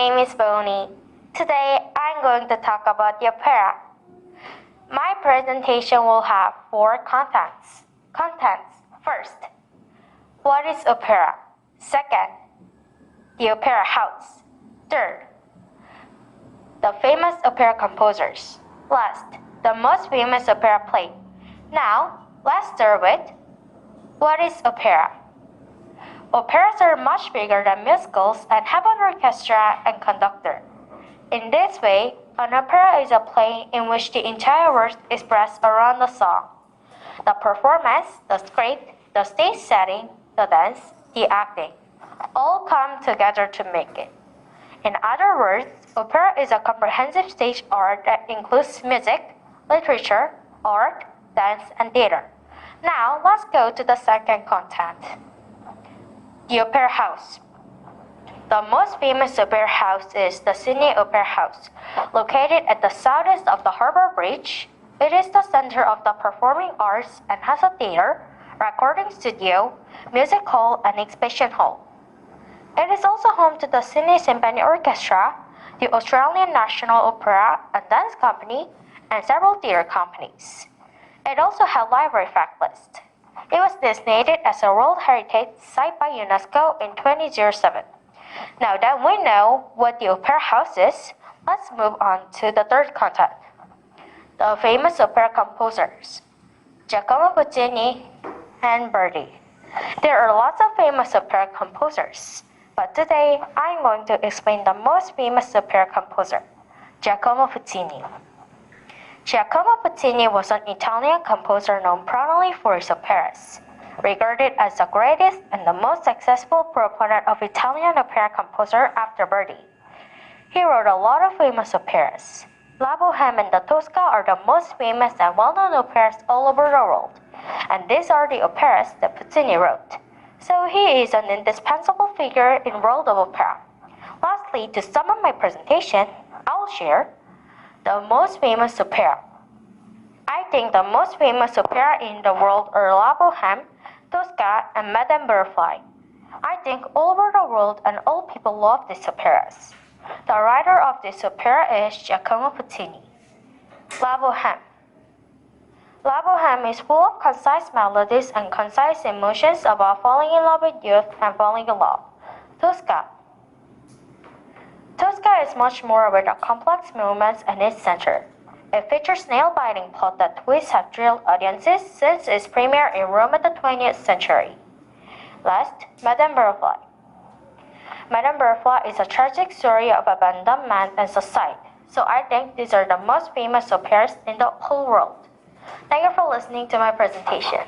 name is Bonnie. Today I'm going to talk about the opera. My presentation will have 4 contents. First, what is opera? Second, the opera house. Third, the famous opera composers. Last, the most famous opera play. Now, let's start with what is opera? Operas are much bigger than musicals and have an orchestra and conductor. In this way, an opera is a play in which the entire world is expressed around the song. The performance, the script, the stage setting, the dance, the acting, all come together to make it. In other words, opera is a comprehensive stage art that includes music, literature, art, dance, and theater. Now, let's go to the second content. The Opera House. The most famous opera house is the Sydney Opera House. Located at the southeast of the Harbour Bridge, it is the center of the performing arts and has a theater, recording studio, music hall, and exhibition hall. It is also home to the Sydney Symphony Orchestra, the Australian National Opera and Dance Company, and several theater companies. It also had library fact list. It was designated as a World Heritage Site by UNESCO in 2007. Now that we know what the opera house is, let's move on to the third content. The famous opera composers, Giacomo Puccini and Verdi. There are lots of famous opera composers, but today I'm going to explain the most famous opera composer, Giacomo Puccini. Giacomo Puccini was an Italian composer known prominently for his operas, regarded as the greatest and the most successful proponent of Italian opera composer after Verdi. He wrote a lot of famous operas. La Bohème and the Tosca are the most famous and well-known operas all over the world, and these are the operas that Puccini wrote. So he is an indispensable figure in world of opera. Lastly, to sum up my presentation, I will share the most famous opera. I think the most famous opera in the world are La Bohème, Tosca, and Madame Butterfly. I think all over the world and all people love these operas. The writer of this opera is Giacomo Puccini. La Bohème. La Bohème is full of concise melodies and concise emotions about falling in love with youth and falling in love. Tosca. Tosca is much more with the complex movements in its center. It features nail-biting plot that twists have thrilled audiences since its premiere in Rome in the 20th century. Last, Madame Butterfly. Madame Butterfly is a tragic story of abandonment and suicide, so I think these are the most famous operas in the whole world. Thank you for listening to my presentation.